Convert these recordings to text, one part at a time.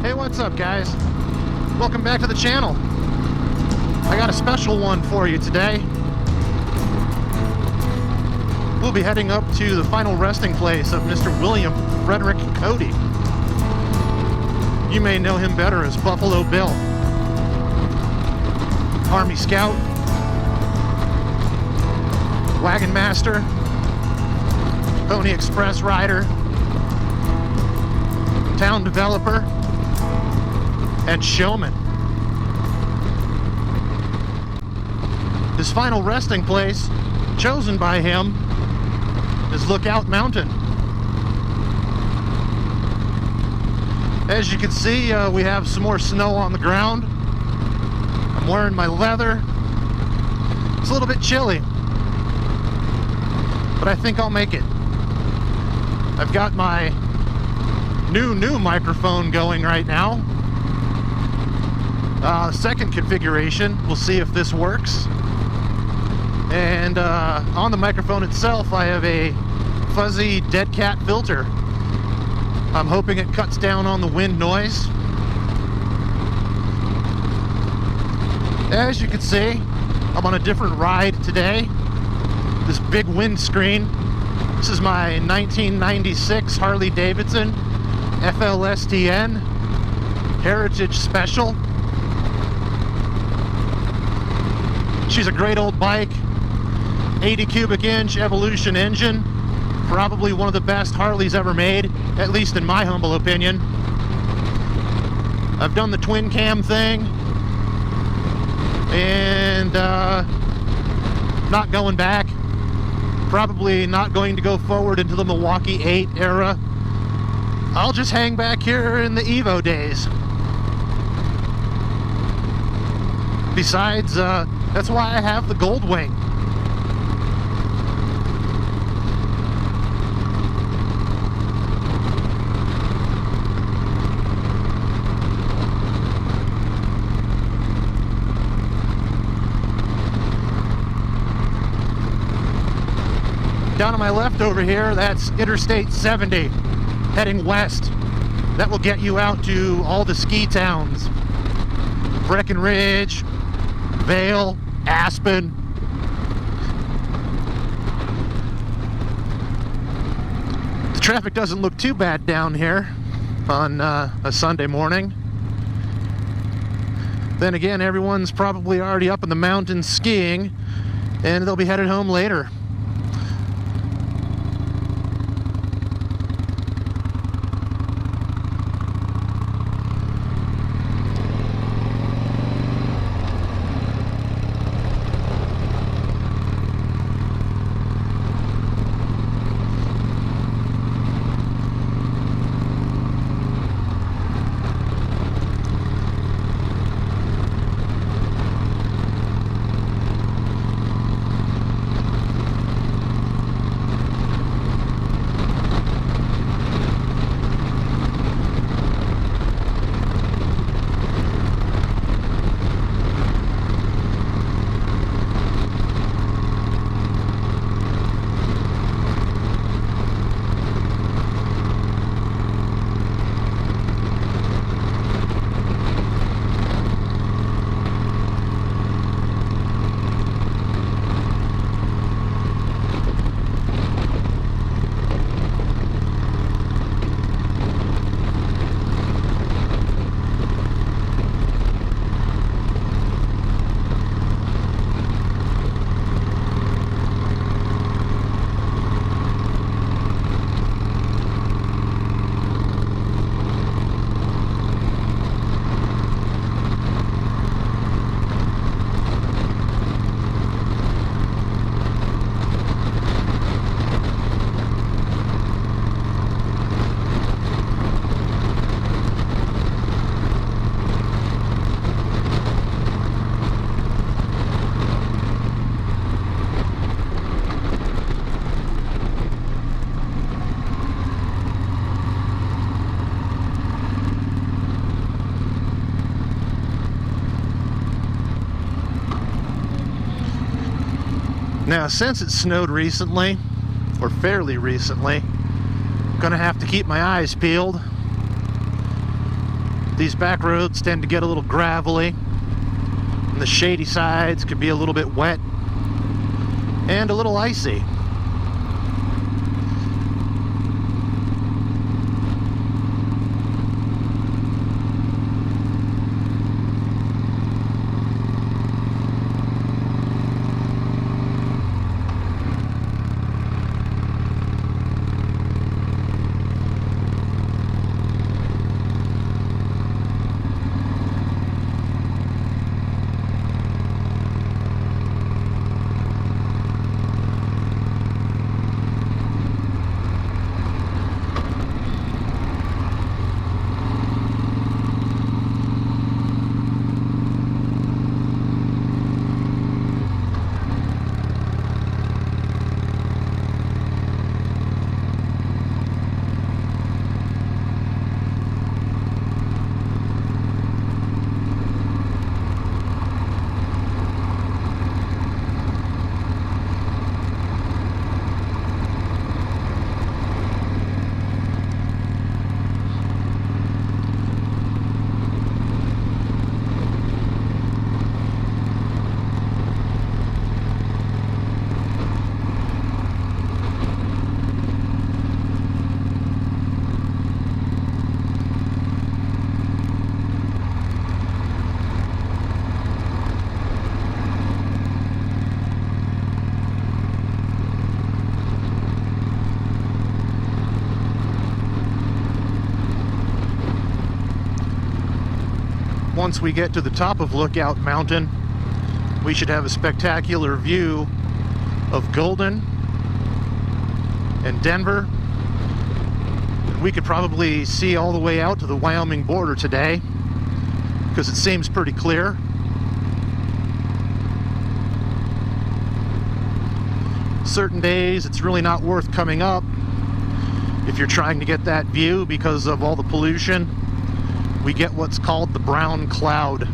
Hey, what's up, guys? Welcome back to the channel. I got a special one for you today. We'll be heading up to the final resting place of Mr. William Frederick Cody. You may know him better as Buffalo Bill. Army Scout, Wagon Master, Pony Express Rider, Town Developer, and Showman. His final resting place, chosen by him, is Lookout Mountain. As you can see, we have some more snow on the ground. I'm wearing my leather. It's a little bit chilly, but I think I'll make it. I've got my new microphone going right now. Second configuration, we'll see if this works. And on the microphone itself, I have a fuzzy dead cat filter. I'm hoping it cuts down on the wind noise. As you can see, I'm on a different ride today. This big windscreen. This is my 1996 Harley Davidson FLSTN Heritage Special. She's a great old bike, 80 cubic inch Evolution engine, probably one of the best Harleys ever made, at least in my humble opinion. I've done the twin cam thing, and not going back, probably not going to go forward into the Milwaukee 8 era. I'll just hang back here in the Evo days. Besides, that's why I have the Gold Wing. Down on my left over here, that's Interstate 70, heading west. That will get you out to all the ski towns. Breckenridge, Vail, Aspen. The traffic doesn't look too bad down here on a Sunday morning. Then again, everyone's probably already up in the mountains skiing, and they'll be headed home later. Now, since it snowed recently, or fairly recently, I'm gonna have to keep my eyes peeled. These back roads tend to get a little gravelly, and the shady sides could be a little bit wet and a little icy. Once we get to the top of Lookout Mountain, we should have a spectacular view of Golden and Denver. We could probably see all the way out to the Wyoming border today, because it seems pretty clear. Certain days it's really not worth coming up if you're trying to get that view because of all the pollution. We get what's called the brown cloud.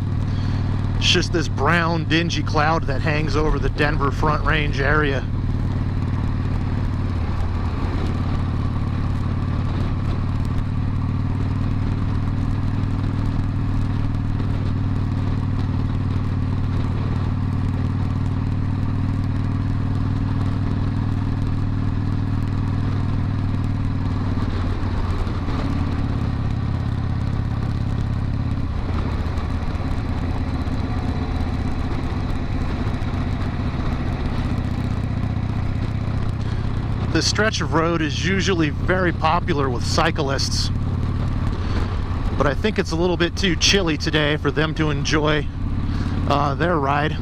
It's just this brown, dingy cloud that hangs over the Denver Front Range area. This stretch of road is usually very popular with cyclists, but I think it's a little bit too chilly today for them to enjoy their ride.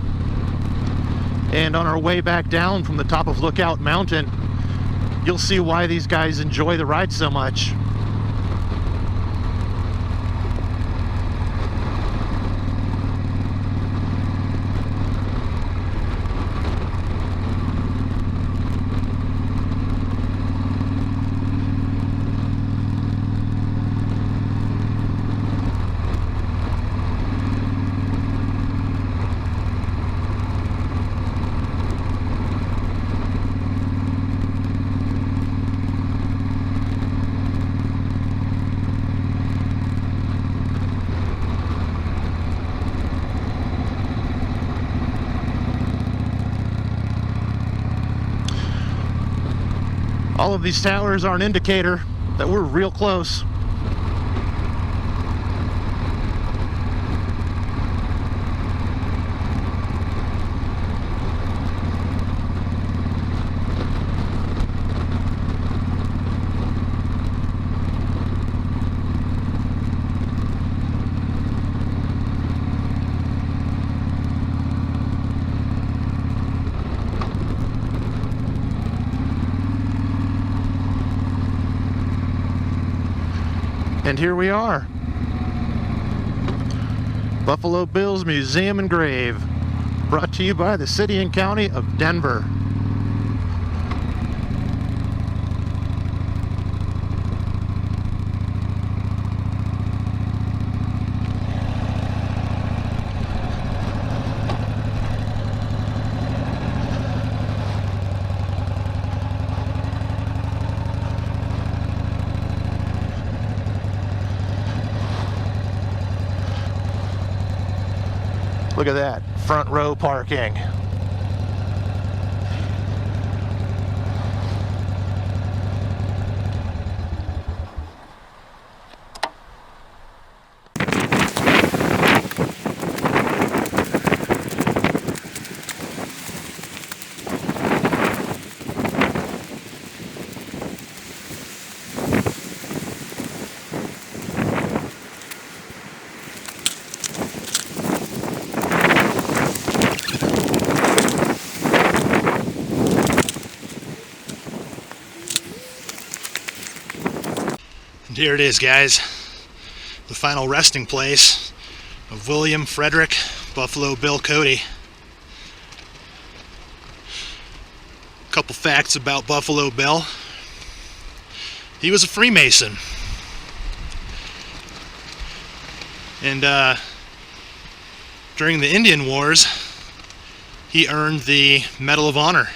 And on our way back down from the top of Lookout Mountain, you'll see why these guys enjoy the ride so much. All of these towers are an indicator that we're real close. And here we are. Buffalo Bills Museum and Grave, brought to you by the City and County of Denver. Look at that, front row parking. And here it is, guys, the final resting place of William Frederick, Buffalo Bill Cody. A couple facts about Buffalo Bill. He was a Freemason. And during the Indian Wars, he earned the Medal of Honor.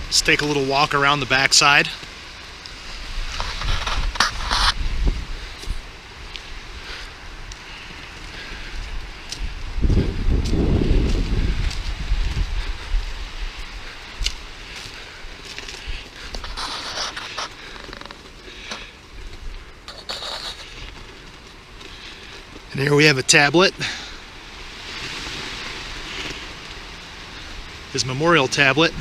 Let's take a little walk around the backside. And here we have a tablet. His memorial tablet.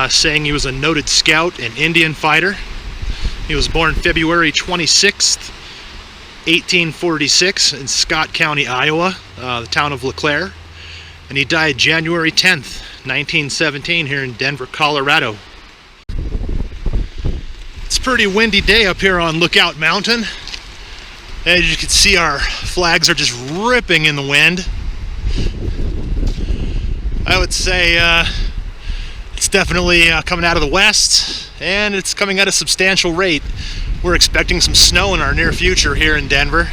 Saying he was a noted scout and Indian fighter. He was born February 26th, 1846 in Scott County, Iowa, the town of LeClaire. And he died January 10th, 1917 here in Denver, Colorado. It's a pretty windy day up here on Lookout Mountain. As you can see, our flags are just ripping in the wind. I would say it's definitely coming out of the west, and it's coming at a substantial rate. We're expecting some snow in our near future here in Denver.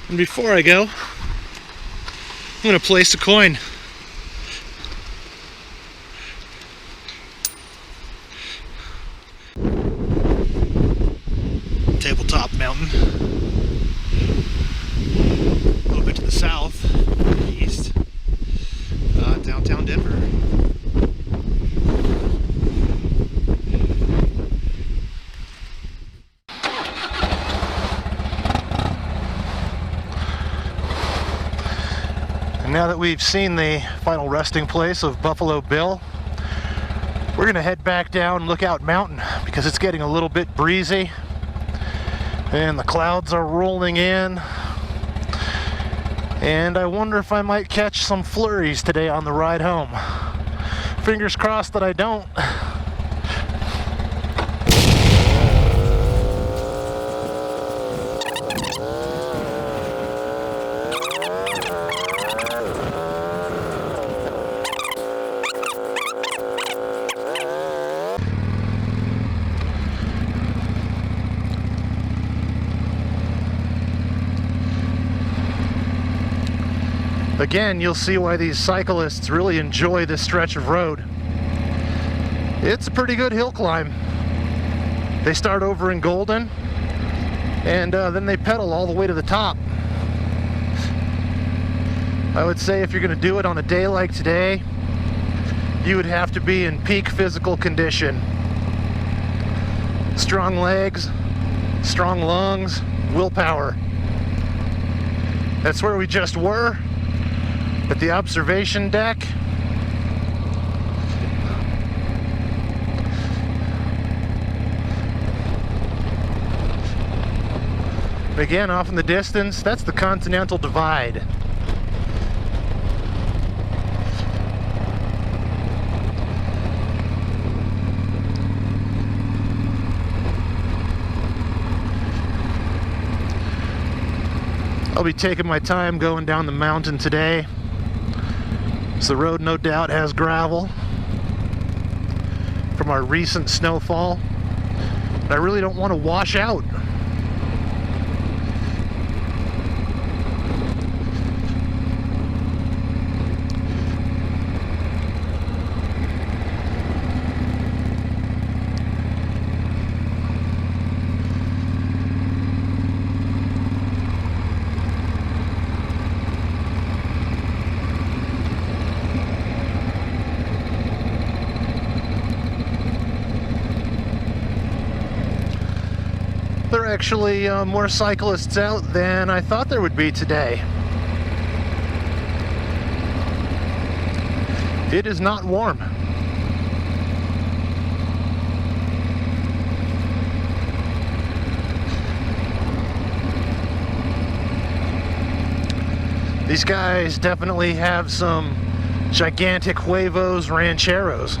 And before I go, I'm going to place a coin. Tabletop Mountain. A little bit to the south, east, downtown Denver. And now that we've seen the final resting place of Buffalo Bill, we're going to head back down Lookout Mountain because it's getting a little bit breezy. And the clouds are rolling in, and I wonder if I might catch some flurries today on the ride home. Fingers crossed that I don't. Again, you'll see why these cyclists really enjoy this stretch of road. It's a pretty good hill climb. They start over in Golden, and then they pedal all the way to the top. I would say if you're going to do it on a day like today, you would have to be in peak physical condition. Strong legs, strong lungs, willpower. That's where we just were. At the observation deck. Again, off in the distance, that's the Continental Divide. I'll be taking my time going down the mountain today. So the road no doubt has gravel from our recent snowfall. I really don't want to wash out. There are actually more cyclists out than I thought there would be today. It is not warm. These guys definitely have some gigantic huevos rancheros.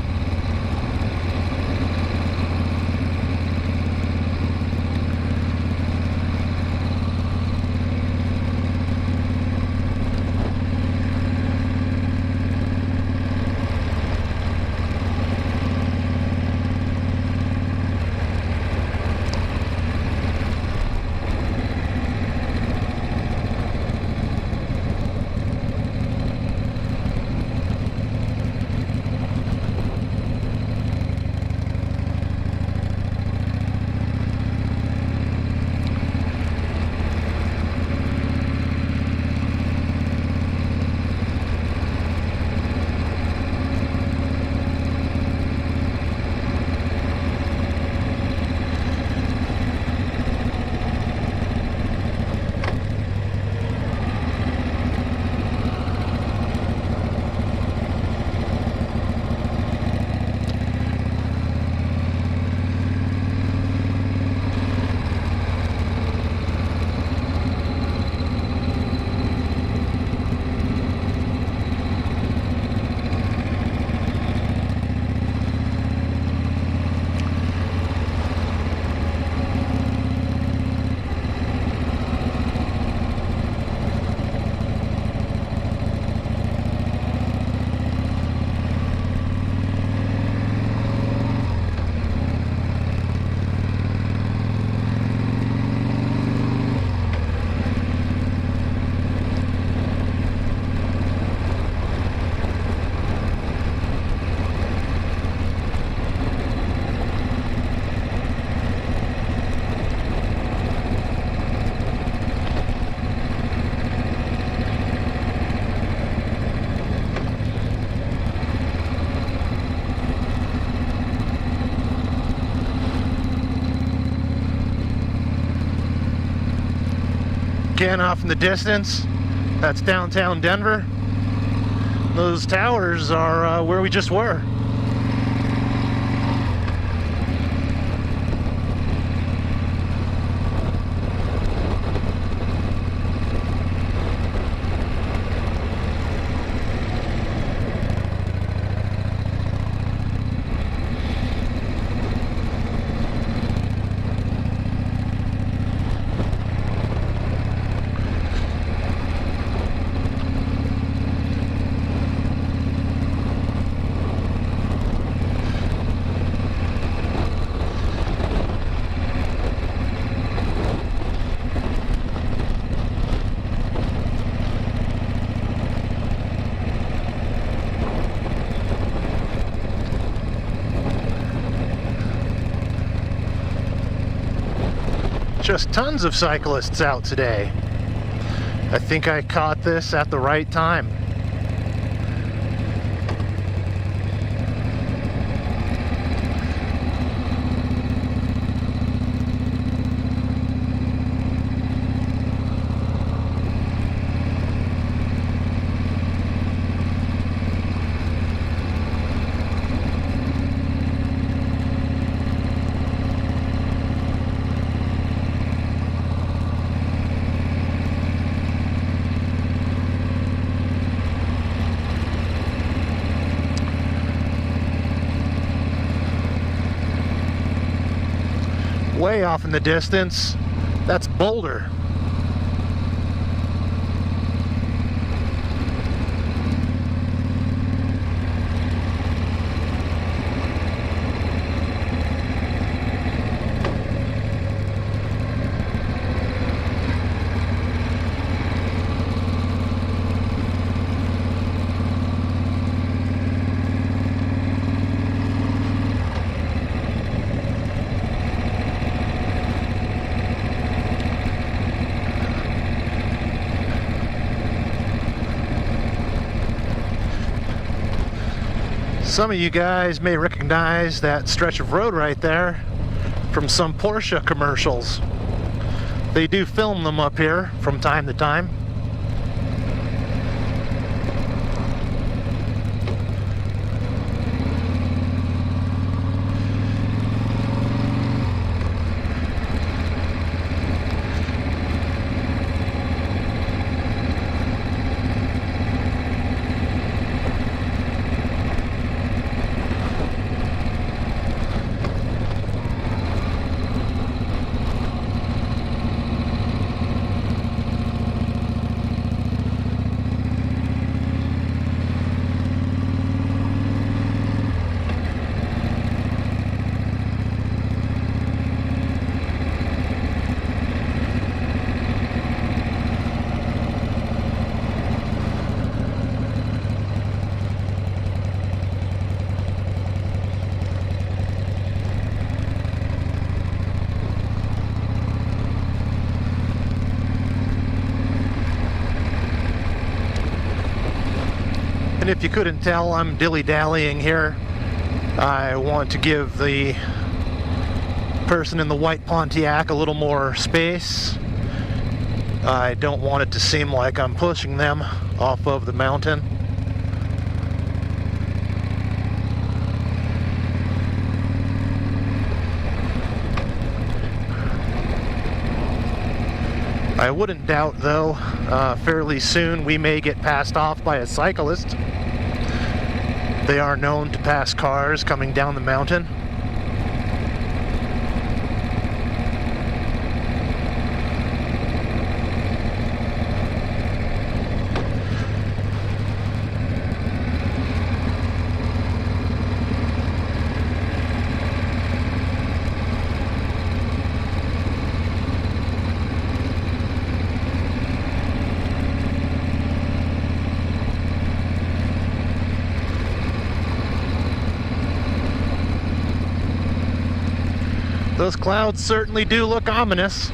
Again, off in the distance, that's downtown Denver. Those towers are where we just were. Just tons of cyclists out today. I think I caught this at the right time. Way off in the distance, that's Boulder. Some of you guys may recognize that stretch of road right there from some Porsche commercials. They do film them up here from time to time. And if you couldn't tell, I'm dilly-dallying here. I want to give the person in the white Pontiac a little more space. I don't want it to seem like I'm pushing them off of the mountain. I wouldn't doubt, though, fairly soon we may get passed off by a cyclist. They are known to pass cars coming down the mountain. Those clouds certainly do look ominous.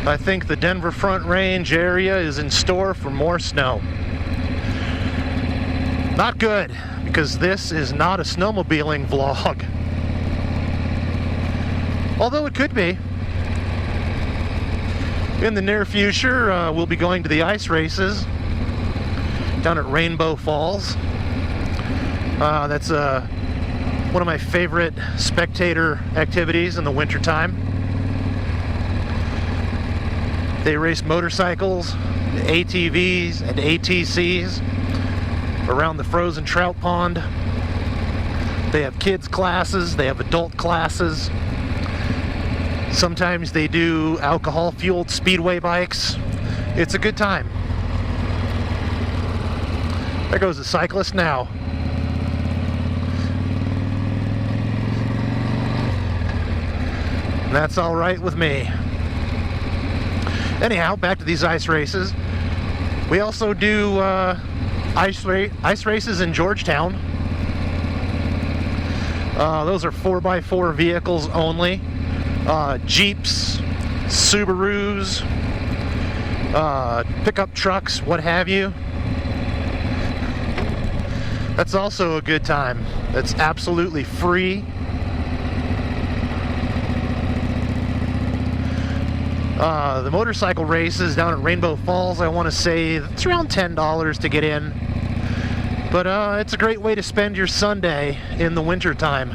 I think the Denver Front Range area is in store for more snow. Not good, because this is not a snowmobiling vlog. Although it could be. In the near future, we'll be going to the ice races down at Rainbow Falls. That's one of my favorite spectator activities in the wintertime. They race motorcycles, ATVs, and ATCs around the frozen trout pond. They have kids classes, they have adult classes. Sometimes they do alcohol-fueled speedway bikes. It's a good time. There goes a cyclist now. That's all right with me. Anyhow, back to these ice races. We also do ice races in Georgetown. Those are 4x4 vehicles only. Jeeps, Subarus, pickup trucks, what have you. That's also a good time. That's absolutely free. The motorcycle races down at Rainbow Falls, I want to say it's around $10 to get in. But it's a great way to spend your Sunday in the wintertime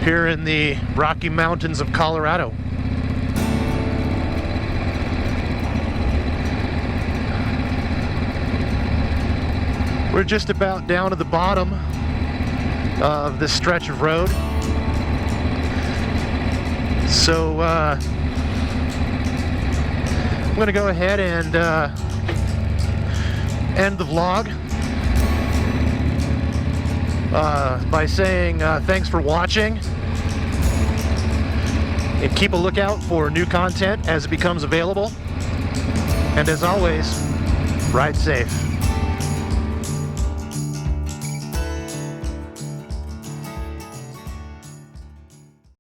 here in the Rocky Mountains of Colorado. We're just about down to the bottom of this stretch of road. So I'm going to go ahead and end the vlog by saying thanks for watching, and keep a lookout for new content as it becomes available. And as always, ride safe.